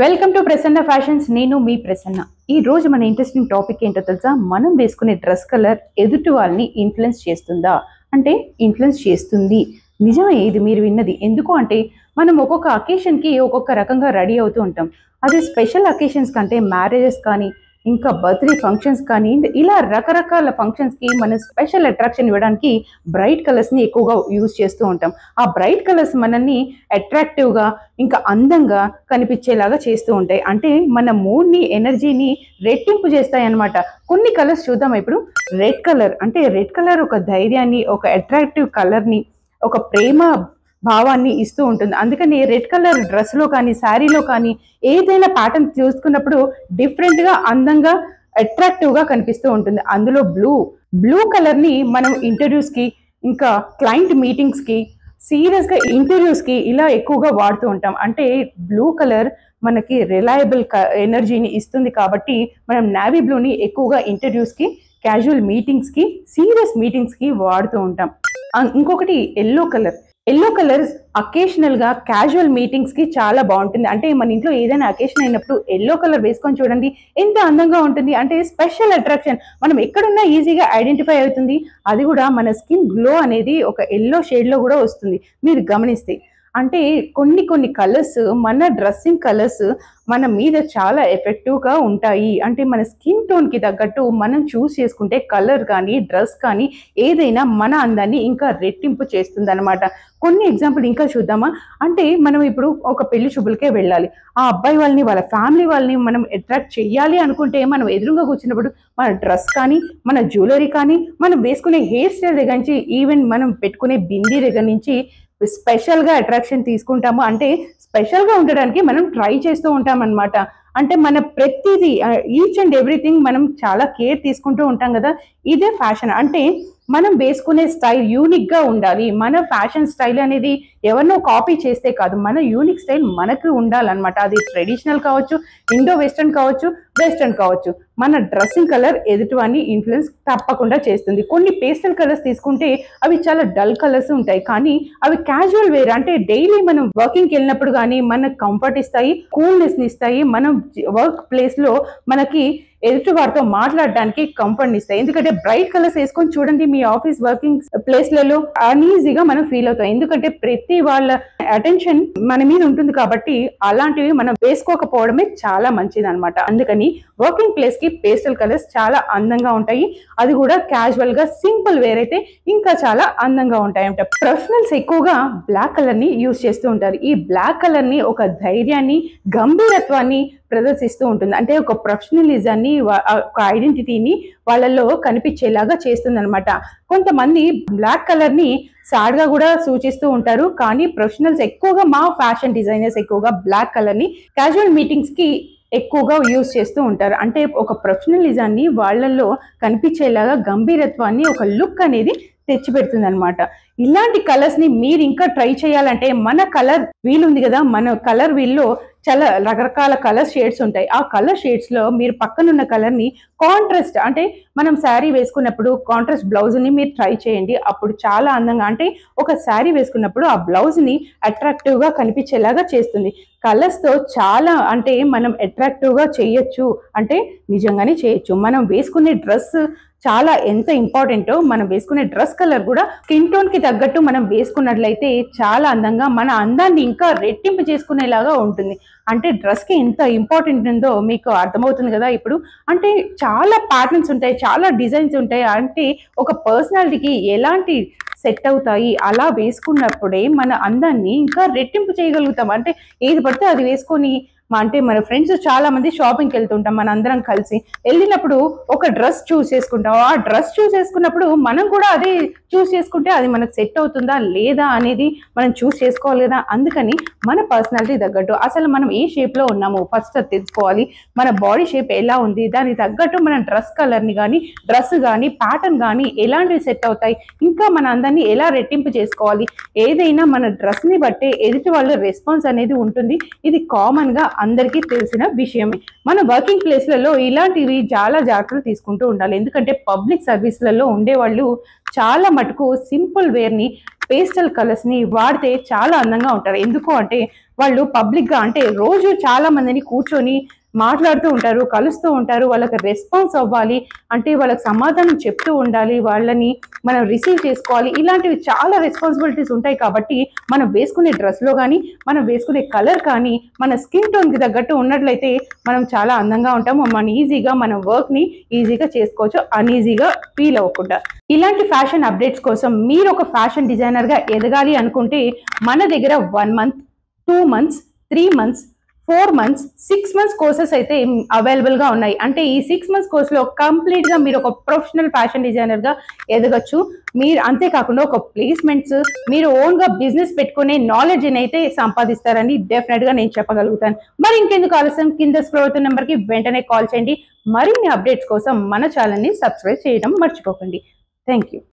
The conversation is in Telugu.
Welcome to Prasanna fashions. నేను మీ ప్రసన్న. ఈ రోజు మన ఇంట్రెస్టింగ్ టాపిక్ ఏంటో తెలుసా? మనం వేసుకునే డ్రెస్ కలర్ ఎదుటి వాళ్ళని ఇన్ఫ్లుయెన్స్ చేస్తుందా అంటే ఇన్ఫ్లుయెన్స్ చేస్తుంది. నిజమే ఇది మీరు విన్నది. ఎందుకు అంటే మనం ఒక్కొక్క అకేషన్కి ఒక్కొక్క రకంగా రెడీ అవుతూ ఉంటాం. అది స్పెషల్ అకేషన్స్ కంటే మ్యారేజెస్ కానీ ఇంకా బర్త్డే ఫంక్షన్స్ కానీ ఇలా రకరకాల ఫంక్షన్స్కి మనం స్పెషల్ అట్రాక్షన్ ఇవ్వడానికి బ్రైట్ కలర్స్ని ఎక్కువగా యూజ్ చేస్తూ ఉంటాం. ఆ బ్రైట్ కలర్స్ మనల్ని అట్రాక్టివ్గా ఇంకా అందంగా కనిపించేలాగా చేస్తూ ఉంటాయి. అంటే మన మూడ్ని ఎనర్జీని రెట్టింపు చేస్తాయి అన్నమాట. కొన్ని కలర్స్ చూద్దాం ఇప్పుడు. రెడ్ కలర్ అంటే రెడ్ కలర్ ఒక ధైర్యాన్ని, ఒక అట్రాక్టివ్ కలర్ని, ఒక ప్రేమ భావాన్ని ఇస్తూ ఉంటుంది. అందుకని రెడ్ కలర్ డ్రెస్లో కానీ శారీలో కానీ ఏదైనా ప్యాటర్న్ చూసుకున్నప్పుడు డిఫరెంట్గా అందంగా అట్రాక్టివ్గా కనిపిస్తూ ఉంటుంది. అందులో బ్లూ కలర్ని మనం ఇంటర్వ్యూస్కి ఇంకా క్లయింట్ మీటింగ్స్కి సీరియస్గా ఇంటర్వ్యూస్కి ఇలా ఎక్కువగా వాడుతూ ఉంటాం. అంటే బ్లూ కలర్ మనకి రిలయబుల్ ఎనర్జీని ఇస్తుంది కాబట్టి మనం నావీ బ్లూని ఎక్కువగా ఇంటర్వ్యూస్కి, క్యాజువల్ మీటింగ్స్కి, సీరియస్ మీటింగ్స్కి వాడుతూ ఉంటాం. ఇంకొకటి ఎల్లో కలర్ అకేషనల్గా క్యాజువల్ మీటింగ్స్కి చాలా బాగుంటుంది. అంటే మన ఇంట్లో ఏదైనా అకేషన్ అయినప్పుడు ఎల్లో కలర్ వేసుకొని చూడండి ఎంత అందంగా ఉంటుంది. అంటే స్పెషల్ అట్రాక్షన్, మనం ఎక్కడున్నా ఈజీగా ఐడెంటిఫై అవుతుంది. అది కూడా మన స్కిన్ గ్లో అనేది ఒక ఎల్లో షేడ్లో కూడా వస్తుంది మీరు గమనిస్తే. అంటే కొన్ని కలర్స్, మన డ్రెస్సింగ్ కలర్స్ మన మీద చాలా ఎఫెక్టివ్గా ఉంటాయి. అంటే మన స్కిన్ టోన్కి తగ్గట్టు మనం చూస్ చేసుకుంటే కలర్ కానీ డ్రెస్ కానీ ఏదైనా మన అందాన్ని ఇంకా రెట్టింపు చేస్తుంది అనమాట. కొన్ని ఎగ్జాంపుల్ ఇంకా చూద్దామా? అంటే మనం ఇప్పుడు ఒక పెళ్లి చూపులకే వెళ్ళాలి. ఆ అబ్బాయి వాళ్ళని, వాళ్ళ ఫ్యామిలీ వాళ్ళని మనం అట్రాక్ట్ చేయాలి అనుకుంటే మనం ఎదురుగా కూర్చున్నప్పుడు మన డ్రెస్ కానీ, మన జ్యువెలరీ కానీ, మనం వేసుకునే హెయిర్ స్టైల్ దగ్గర నుంచి ఈవెన్ మనం పెట్టుకునే బిందీ దగ్గర నుంచి స్పెషల్గా అట్రాక్షన్ తీసుకుంటాము. అంటే స్పెషల్గా ఉండడానికి మనం ట్రై చేస్తూ ఉంటాం అనమాట. అంటే మన ప్రతిదీ ఈచ్ అండ్ ఎవ్రీథింగ్ మనం చాలా కేర్ తీసుకుంటూ ఉంటాం కదా. ఇదే ఫ్యాషన్. అంటే మనం వేసుకునే స్టైల్ యూనిక్గా ఉండాలి. మన ఫ్యాషన్ స్టైల్ అనేది ఎవరినో కాపీ చేస్తే కాదు, మన యూనిక్ స్టైల్ మనకు ఉండాలన్నమాట. అది ట్రెడిషనల్ కావచ్చు, ఇండో వెస్టర్న్ కావచ్చు, వెస్టర్న్ కావచ్చు. మన డ్రెస్సింగ్ కలర్ ఎదుటివాన్ని ఇన్ఫ్లుయెన్స్ తప్పకుండా చేస్తుంది. కొన్ని పేస్టల్ కలర్స్ తీసుకుంటే అవి చాలా డల్ కలర్స్ ఉంటాయి, కానీ అవి క్యాజువల్ వేర్ అంటే డైలీ మనం వర్కింగ్కి వెళ్ళినప్పుడు కానీ మనకు కంఫర్ట్ ఇస్తాయి, కూల్నెస్ని ఇస్తాయి. మనం వర్క్ ప్లేస్లో మనకి ఎదుటి వారితో మాట్లాడడానికి కంఫర్ట్ ఇస్తాయి. ఎందుకంటే బ్రైట్ కలర్స్ వేసుకొని చూడండి మీ ఆఫీస్ వర్కింగ్ ప్లేస్లలో అన్ఈజీగా మనం ఫీల్ అవుతాం. ఎందుకంటే ప్రతి వాళ్ళ అటెన్షన్ మన మీద ఉంటుంది కాబట్టి అలాంటివి మనం వేసుకోకపోవడమే చాలా మంచిది అనమాట. అందుకని వర్కింగ్ ప్లేస్ కి పేస్టల్ కలర్స్ చాలా అందంగా ఉంటాయి. అది కూడా క్యాజువల్ గా సింపుల్ వేర్ అయితే ఇంకా చాలా అందంగా ఉంటాయి అంట. ప్రొఫెషనల్స్ ఎక్కువగా బ్లాక్ కలర్ ని యూజ్ చేస్తూ ఉంటారు. ఈ బ్లాక్ కలర్ ని ఒక ధైర్యాన్ని, గంభీరత్వాన్ని ప్రదర్శిస్తూ ఉంటుంది. అంటే ఒక ప్రొఫెషనలిజాన్ని, ఒక ఐడెంటిటీని వాళ్ళలో కనిపించేలాగా చేస్తుంది అనమాట. కొంతమంది బ్లాక్ కలర్ ని సాడ్ గా కూడా సూచిస్తూ ఉంటారు, కానీ ప్రొఫెషనల్స్ ఎక్కువగా, మా ఫ్యాషన్ డిజైనర్స్ ఎక్కువగా బ్లాక్ కలర్ ని క్యాజువల్ మీటింగ్స్ కి ఎక్కువగా యూజ్ చేస్తూ ఉంటారు. అంటే ఒక ప్రొఫెషనలిజాన్ని వాళ్ళల్లో కనిపించేలాగా, గంభీరత్వాన్ని, ఒక లుక్ అనేది తెచ్చిపెడుతుంది అనమాట. ఇలాంటి కలర్స్ ని మీరు ఇంకా ట్రై చేయాలంటే మన కలర్ వీల్ ఉంది కదా, మన కలర్ వీల్లో చాలా రకరకాల కలర్ షేడ్స్ ఉంటాయి. ఆ కలర్ షేడ్స్ లో మీరు పక్కనున్న కలర్ ని కాంట్రాస్ట్, అంటే మనం శారీ వేసుకున్నప్పుడు కాంట్రాస్ట్ బ్లౌజ్ ని మీరు ట్రై చేయండి. అప్పుడు చాలా అందంగా, అంటే ఒక శారీ వేసుకున్నప్పుడు ఆ బ్లౌజ్ ని అట్రాక్టివ్ గా కనిపించేలాగా చేస్తుంది. కలర్స్ తో చాలా, అంటే మనం అట్రాక్టివ్ గా చేయొచ్చు అంటే నిజంగానే చేయొచ్చు. మనం వేసుకునే డ్రెస్ చాలా ఎంత ఇంపార్టెంటో, మనం వేసుకునే డ్రెస్ కలర్ కూడా స్కిన్ టోన్ కి తగ్గట్టు మనం వేసుకున్నట్లయితే చాలా అందంగా, మన అందాన్ని ఇంకా రెట్టింపు చేసుకునేలాగా ఉంటుంది. అంటే డ్రెస్ కి ఎంత ఇంపార్టెంట్ ఉందో మీకు అర్థమవుతుంది కదా ఇప్పుడు. అంటే చాలా ప్యాటర్న్స్ ఉంటాయి, చాలా డిజైన్స్ ఉంటాయి. అంటే ఒక పర్సనాలిటీకి ఎలాంటి సెట్ అవుతాయి అలా వేసుకున్నప్పుడే మన అందాన్ని ఇంకా రెట్టింపు చేయగలుగుతాం. అంటే ఏది పడితే అది వేసుకొని, అంటే మన ఫ్రెండ్స్ చాలా మంది షాపింగ్కి వెళ్తుంటాం, మన అందరం కలిసి వెళ్ళినప్పుడు ఒక డ్రెస్ చూస్ చేసుకుంటాం. ఆ డ్రెస్ చూస్ చేసుకున్నప్పుడు మనం కూడా అదే చూస్ చేసుకుంటే అది మనకు సెట్ అవుతుందా లేదా అనేది మనం చూస్ చేసుకోవాలి కదా. అందుకని మన పర్సనాలిటీ తగ్గట్టు అసలు మనం ఏ షేప్లో ఉన్నామో ఫస్ట్ అది తెలుసుకోవాలి. మన బాడీ షేప్ ఎలా ఉంది, దానికి తగ్గట్టు మన డ్రెస్ కలర్ని కానీ, డ్రెస్ కానీ, ప్యాటర్న్ కానీ ఎలాంటివి సెట్ అవుతాయి, ఇంకా మన అందాన్ని ఎలా రెట్టింపు చేసుకోవాలి, ఏదైనా మన డ్రెస్ని బట్టే ఎదుటి వాళ్ళ రెస్పాన్స్ అనేది ఉంటుంది. ఇది కామన్గా అందరికీ తెలిసిన విషయమే. మన వర్కింగ్ ప్లేస్లలో ఇలాంటివి చాలా జాగ్రత్తలు తీసుకుంటూ ఉండాలి. ఎందుకంటే పబ్లిక్ సర్వీస్లలో ఉండేవాళ్ళు చాలా మటుకు సింపుల్ వేర్ని, పేస్టల్ కలర్స్ని వాడితే చాలా అందంగా ఉంటారు. ఎందుకు అంటే వాళ్ళు పబ్లిక్గా అంటే రోజు చాలా మందిని కూర్చొని మాట్లాడుతూ ఉంటారు, కలుస్తూ ఉంటారు. వాళ్ళకి రెస్పాన్స్ అవ్వాలి అంటే వాళ్ళకి సమాధానం చెప్తూ ఉండాలి, వాళ్ళని మనం రిసీవ్ చేసుకోవాలి. ఇలాంటివి చాలా రెస్పాన్సిబిలిటీస్ ఉంటాయి. కాబట్టి మనం వేసుకునే డ్రెస్లో కానీ, మనం వేసుకునే కలర్ కానీ, మన స్కిన్ టోన్కి తగ్గట్టు ఉన్నట్లయితే మనం చాలా అందంగా ఉంటాము. మనం ఈజీగా మన వర్క్ని ఈజీగా చేసుకోవచ్చు, అన్ఈజీగా ఫీల్ అవ్వకుండా. ఇలాంటి ఫ్యాషన్ అప్డేట్స్ కోసం మీరు ఒక ఫ్యాషన్ డిజైనర్గా ఎదగాలి అనుకుంటే మన దగ్గర 1 month, 2 months, 3 months, 4 months, 6 months courses అయితే అవైలబుల్గా ఉన్నాయి. అంటే ఈ 6 మంత్స్ కోర్సులో కంప్లీట్గా మీరు ఒక ప్రొఫెషనల్ ఫ్యాషన్ డిజైనర్గా ఎదగచ్చు. మీరు అంతేకాకుండా ఒక ప్లేస్మెంట్స్, మీరు ఓన్గా బిజినెస్ పెట్టుకునే నాలెడ్జ్ని అయితే సంపాదిస్తారని డెఫినెట్గా నేను చెప్పగలుగుతాను. మరి ఇంకెందుకు ఆలస్యం, కింద స్క్రోల్ అవుతున్న నెంబర్కి వెంటనే కాల్ చేయండి. మరిన్ని అప్డేట్స్ కోసం మన ఛానల్ని సబ్స్క్రైబ్ చేయడం మర్చిపోకండి. Thank you.